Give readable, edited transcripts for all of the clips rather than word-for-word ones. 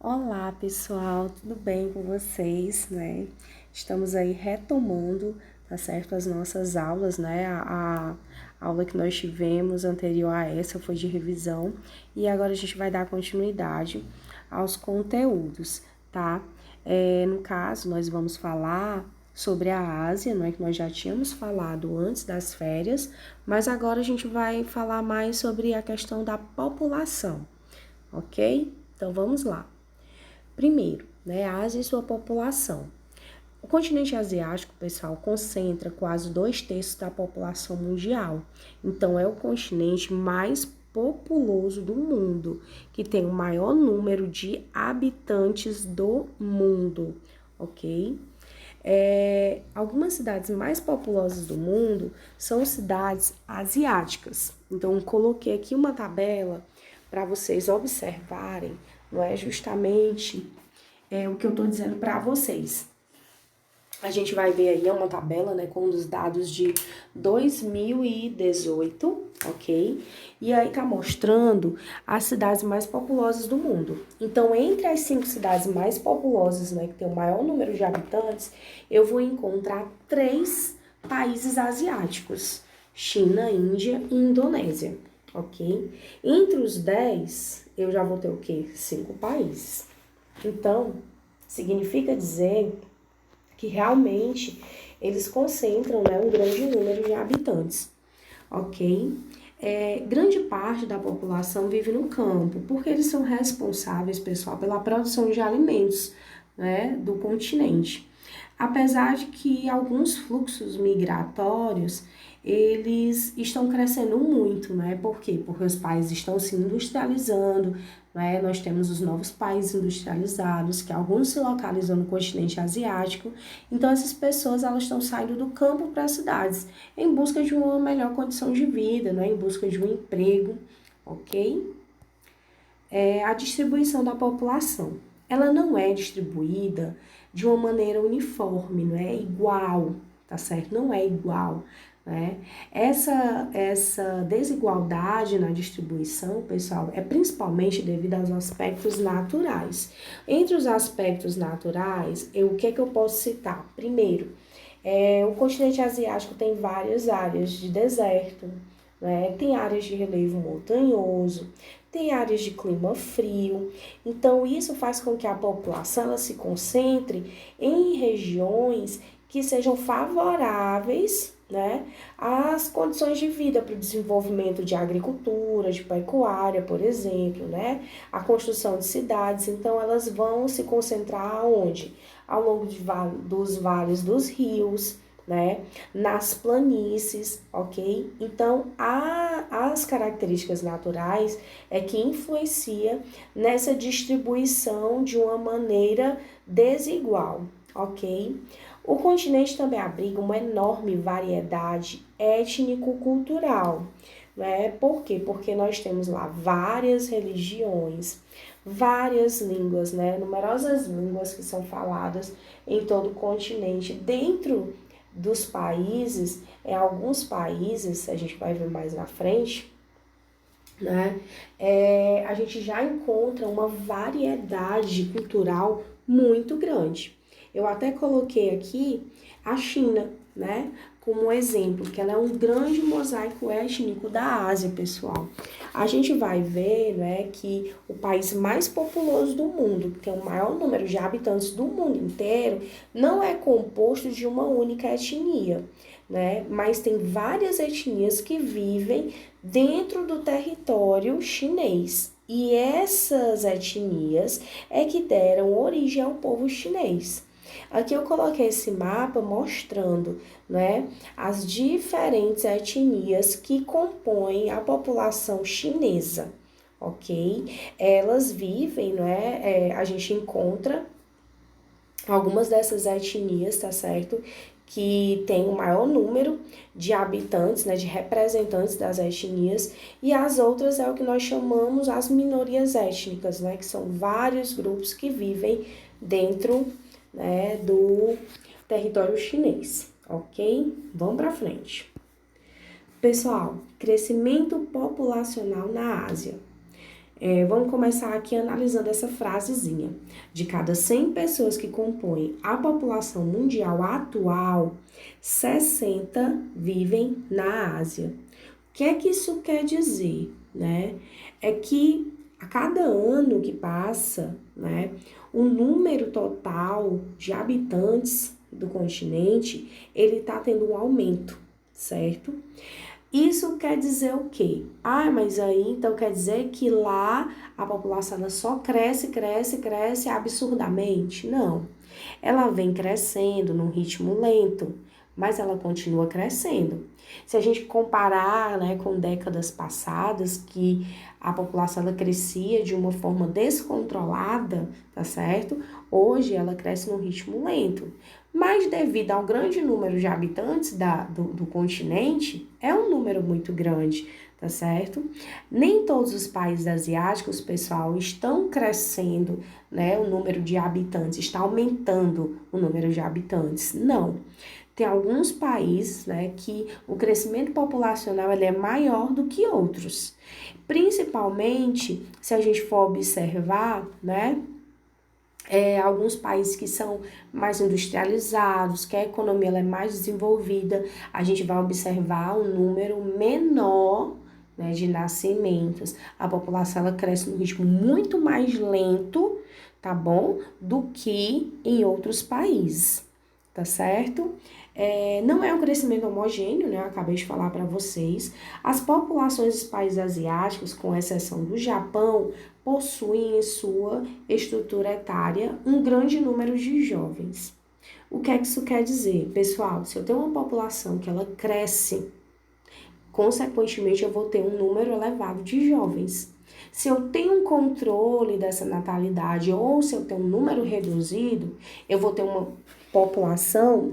Olá, pessoal, tudo bem com vocês, né? Estamos aí retomando, tá certo, as nossas aulas, né? A aula que nós tivemos anterior a essa foi de revisão e agora a gente vai dar continuidade aos conteúdos, tá? No caso, nós vamos falar sobre a Ásia, não é que nós já tínhamos falado antes das férias, mas agora a gente vai falar mais sobre a questão da população, ok? Então vamos lá. Primeiro, né, a Ásia e sua população. O continente asiático, pessoal, concentra quase 2/3 da população mundial. Então, é o continente mais populoso do mundo, que tem o maior número de habitantes do mundo, ok? Algumas cidades mais populosas do mundo são cidades asiáticas. Então, eu coloquei aqui uma tabela para vocês observarem, não é justamente o que eu estou dizendo para vocês. A gente vai ver aí uma tabela, né, com os dados de 2018, ok? E aí tá mostrando as cidades mais populosas do mundo. Então, entre as 5 cidades mais populosas, né, que tem o maior número de habitantes, eu vou encontrar 3 países asiáticos: China, Índia e Indonésia, ok? Entre os 10, eu já vou ter o quê? 5 países. Então, significa dizer que realmente eles concentram, né, um grande número de habitantes, ok? Grande parte da população vive no campo, porque eles são responsáveis, pessoal, pela produção de alimentos, né, do continente. Apesar de que alguns fluxos migratórios, eles estão crescendo muito, né? Por quê? Porque os países estão se industrializando, né? Nós temos os novos países industrializados, que alguns se localizam no continente asiático. Então, essas pessoas, elas estão saindo do campo para as cidades, em busca de uma melhor condição de vida, né? Em busca de um emprego, ok? A distribuição da população. Ela não é distribuída de uma maneira uniforme, não é igual, tá certo? Não é igual, né? Essa desigualdade na distribuição, pessoal, é principalmente devido aos aspectos naturais. Entre os aspectos naturais, o que é que eu posso citar? Primeiro, o continente asiático tem várias áreas de deserto, né? Tem áreas de relevo montanhoso, tem áreas de clima frio. Então, isso faz com que a população ela se concentre em regiões que sejam favoráveis, né, às condições de vida para o desenvolvimento de agricultura, de pecuária, por exemplo, né, a construção de cidades. Então, elas vão se concentrar aonde? Ao longo dos vales dos rios, né, nas planícies, ok? Então, as características naturais é que influencia nessa distribuição de uma maneira desigual, ok? O continente também abriga uma enorme variedade étnico-cultural, né? Por quê? Porque nós temos lá várias religiões, várias línguas, né? Numerosas línguas que são faladas em todo o continente. Dentro dos países, alguns países, a gente vai ver mais na frente, né? A gente já encontra uma variedade cultural muito grande. Eu até coloquei aqui a China, né, como exemplo, que ela é um grande mosaico étnico da Ásia, pessoal. A gente vai ver, né, que o país mais populoso do mundo, que tem o maior número de habitantes do mundo inteiro, não é composto de uma única etnia, né, mas tem várias etnias que vivem dentro do território chinês. E essas etnias é que deram origem ao povo chinês. Aqui eu coloquei esse mapa mostrando, né, as diferentes etnias que compõem a população chinesa, ok? Elas vivem, né, a gente encontra algumas dessas etnias, tá certo? Que tem o maior número de habitantes, né, de representantes das etnias, e as outras é o que nós chamamos as minorias étnicas, né, que são vários grupos que vivem dentro, né, do território chinês, ok? Vamos para frente. Pessoal, crescimento populacional na Ásia. Vamos começar aqui analisando essa frasezinha. De cada 100 pessoas que compõem a população mundial atual, 60 vivem na Ásia. O que é que isso quer dizer, né? É que a cada ano que passa, né, o número total de habitantes do continente, ele está tendo um aumento, certo? Isso quer dizer o quê? Mas aí então quer dizer que lá a população ela só cresce absurdamente? Não. Ela vem crescendo num ritmo lento, mas ela continua crescendo. Se a gente comparar, né, com décadas passadas, que a população ela crescia de uma forma descontrolada, tá certo? Hoje ela cresce num ritmo lento. Mas devido ao grande número de habitantes do continente, é um número muito grande, tá certo? Nem todos os países asiáticos, pessoal, estão crescendo, né? O número de habitantes, está aumentando o número de habitantes. Não. Tem alguns países, né, que o crescimento populacional ele é maior do que outros. Principalmente, se a gente for observar, né, alguns países que são mais industrializados, que a economia ela é mais desenvolvida, a gente vai observar um número menor, né, de nascimentos. A população ela cresce num ritmo muito mais lento, tá bom? Do que em outros países, tá certo? Não é um crescimento homogêneo, né? Eu acabei de falar para vocês. As populações dos países asiáticos, com exceção do Japão, possuem em sua estrutura etária um grande número de jovens. O que é que isso quer dizer? Pessoal, se eu tenho uma população que ela cresce, consequentemente eu vou ter um número elevado de jovens. Se eu tenho um controle dessa natalidade ou se eu tenho um número reduzido, eu vou ter uma população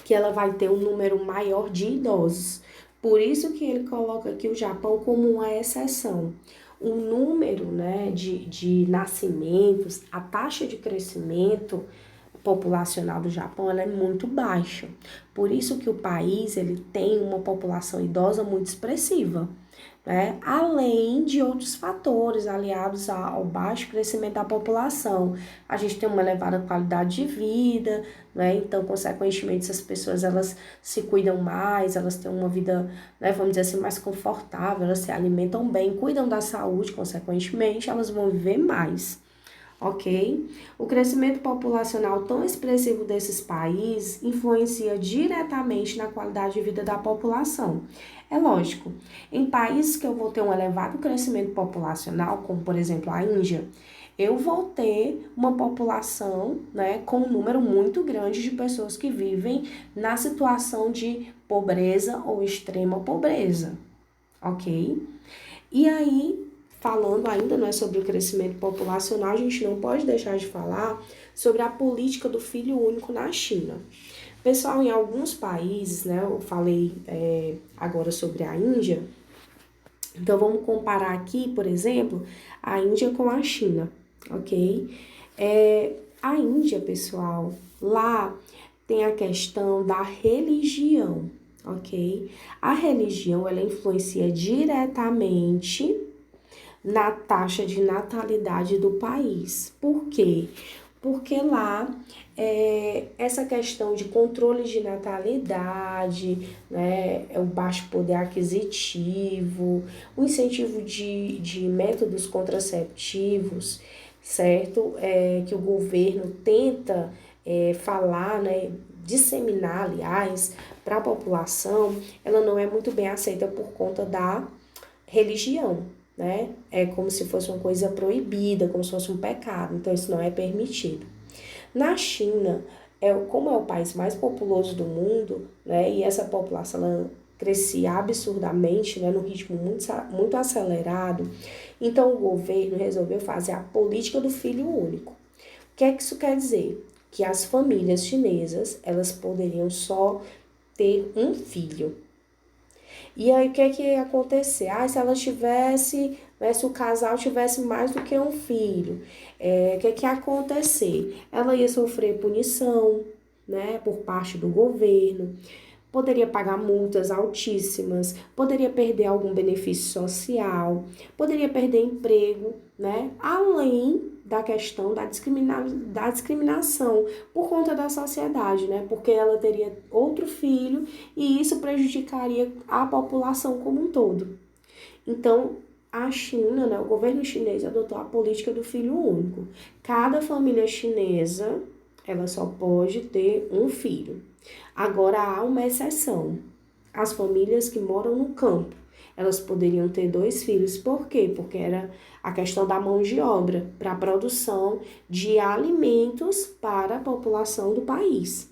que ela vai ter um número maior de idosos. Por isso que ele coloca aqui o Japão como uma exceção. O número, né, de nascimentos, a taxa de crescimento populacional do Japão ela é muito baixa. Por isso que o país ele tem uma população idosa muito expressiva, né? Além de outros fatores aliados ao baixo crescimento da população. A gente tem uma elevada qualidade de vida, né? Então, consequentemente, essas pessoas elas se cuidam mais, elas têm uma vida, né, vamos dizer assim, mais confortável, elas se alimentam bem, cuidam da saúde, consequentemente, elas vão viver mais. Ok? O crescimento populacional tão expressivo desses países influencia diretamente na qualidade de vida da população. É lógico, em países que eu vou ter um elevado crescimento populacional, como por exemplo a Índia, eu vou ter uma população, né, com um número muito grande de pessoas que vivem na situação de pobreza ou extrema pobreza, ok? E aí, falando ainda, né, sobre o crescimento populacional, a gente não pode deixar de falar sobre a política do filho único na China. Pessoal, em alguns países, né, eu falei agora sobre a Índia, então vamos comparar aqui, por exemplo, a Índia com a China, ok? A Índia, pessoal, lá tem a questão da religião, ok? A religião, ela influencia diretamente na taxa de natalidade do país. Por quê? Porque lá essa questão de controle de natalidade, né, o baixo poder aquisitivo, o incentivo de métodos contraceptivos, certo? Que o governo tenta falar, né, disseminar, aliás, para a população, ela não é muito bem aceita por conta da religião, né? É como se fosse uma coisa proibida, como se fosse um pecado, então isso não é permitido. Na China, como é o país mais populoso do mundo, né? E essa população ela crescia absurdamente, né? No ritmo muito acelerado, então o governo resolveu fazer a política do filho único. O que é que isso quer dizer? Que as famílias chinesas, elas poderiam só ter um filho. E aí, o que é que ia acontecer? Se ela tivesse, né, se o casal tivesse mais do que um filho, o que é que ia acontecer? Ela ia sofrer punição, né, por parte do governo. poderia pagar multas altíssimas, poderia perder algum benefício social, poderia perder emprego, né? Além da questão da discriminação por conta da sociedade, né? Porque ela teria outro filho e isso prejudicaria a população como um todo. Então, a China, né, o governo chinês adotou a política do filho único. Cada família chinesa, ela só pode ter um filho. Agora, há uma exceção. As famílias que moram no campo, elas poderiam ter 2 filhos. Por quê? Porque era a questão da mão de obra para a produção de alimentos para a população do país.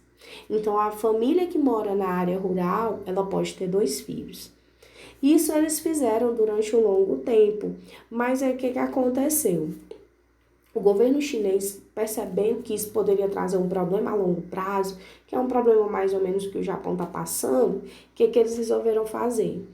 Então, a família que mora na área rural, ela pode ter 2 filhos. Isso eles fizeram durante um longo tempo, mas aí o que aconteceu? O governo chinês, percebendo que isso poderia trazer um problema a longo prazo, que é um problema mais ou menos que o Japão está passando, o que eles resolveram fazer?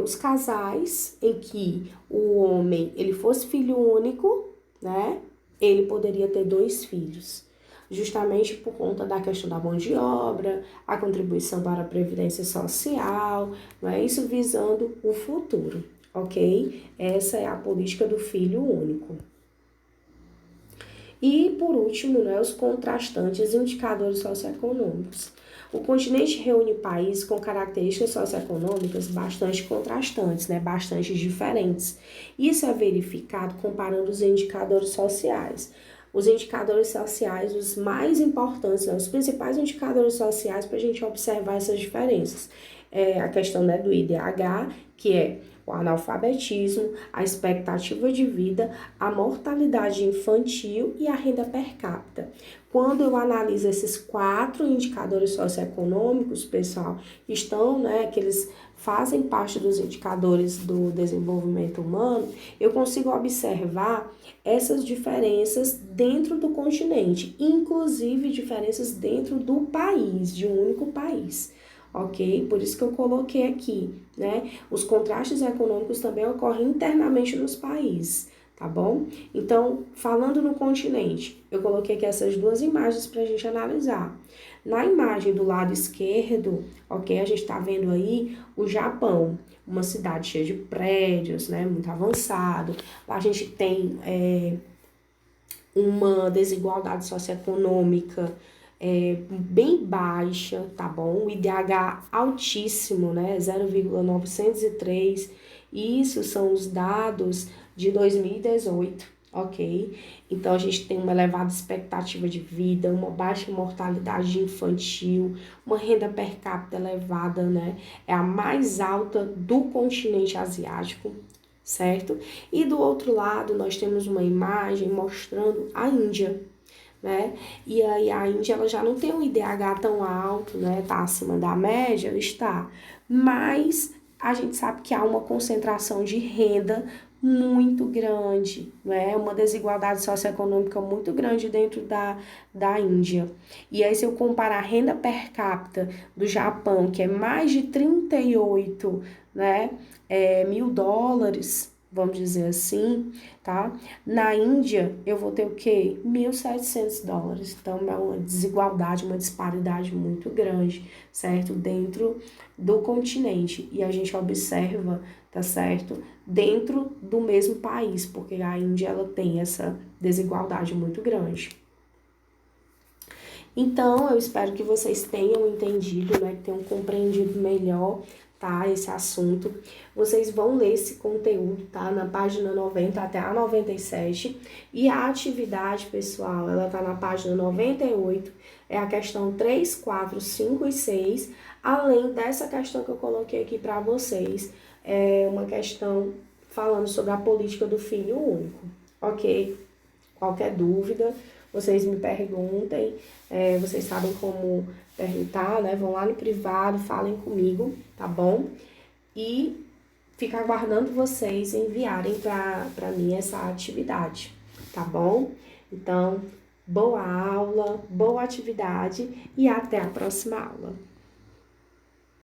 Os casais em que o homem ele fosse filho único, né, ele poderia ter 2 filhos. Justamente por conta da questão da mão de obra, a contribuição para a previdência social, não é isso visando o futuro, ok? Essa é a política do filho único. E, por último, né, os contrastantes indicadores socioeconômicos. O continente reúne países com características socioeconômicas bastante contrastantes, né, bastante diferentes. Isso é verificado comparando os indicadores sociais. Os indicadores sociais, os mais importantes, né, os principais indicadores sociais para a gente observar essas diferenças. A questão, né, do IDH, que é o analfabetismo, a expectativa de vida, a mortalidade infantil e a renda per capita. Quando eu analiso esses 4 indicadores socioeconômicos, pessoal, estão, né, que eles fazem parte dos indicadores do desenvolvimento humano, eu consigo observar essas diferenças dentro do continente, inclusive diferenças dentro do país, de um único país. Ok? Por isso que eu coloquei aqui, né? Os contrastes econômicos também ocorrem internamente nos países, tá bom? Então, falando no continente, eu coloquei aqui essas 2 imagens para a gente analisar. Na imagem do lado esquerdo, ok? A gente está vendo aí o Japão, uma cidade cheia de prédios, né? Muito avançado. Lá a gente tem uma desigualdade socioeconômica bem baixa, tá bom? O IDH altíssimo, né? 0,903. Isso são os dados de 2018, ok? Então, a gente tem uma elevada expectativa de vida, uma baixa mortalidade infantil, uma renda per capita elevada, né? É a mais alta do continente asiático, certo? E do outro lado, nós temos uma imagem mostrando a Índia, né? E aí a Índia ela já não tem um IDH tão alto, né? Tá acima da média, está. Mas a gente sabe que há uma concentração de renda muito grande, né? Uma desigualdade socioeconômica muito grande dentro da Índia. E aí, se eu comparar a renda per capita do Japão, que é mais de 38, né, mil dólares, vamos dizer assim, tá? Na Índia, eu vou ter o quê? 1.700 dólares. Então, é uma desigualdade, uma disparidade muito grande, certo? Dentro do continente. E a gente observa, tá certo? Dentro do mesmo país, porque a Índia, ela tem essa desigualdade muito grande. Então, eu espero que vocês tenham entendido, né? Que tenham compreendido melhor, tá, esse assunto. Vocês vão ler esse conteúdo, tá, na página 90 até a 97. E a atividade, pessoal, ela tá na página 98. É a questão 3, 4, 5 e 6. Além dessa questão que eu coloquei aqui para vocês, é uma questão falando sobre a política do filho único, ok? Qualquer dúvida, vocês me perguntem, vocês sabem como perguntar, né? Vão lá no privado, falem comigo, tá bom? E fico aguardando vocês enviarem para mim essa atividade, tá bom? Então, boa aula, boa atividade e até a próxima aula.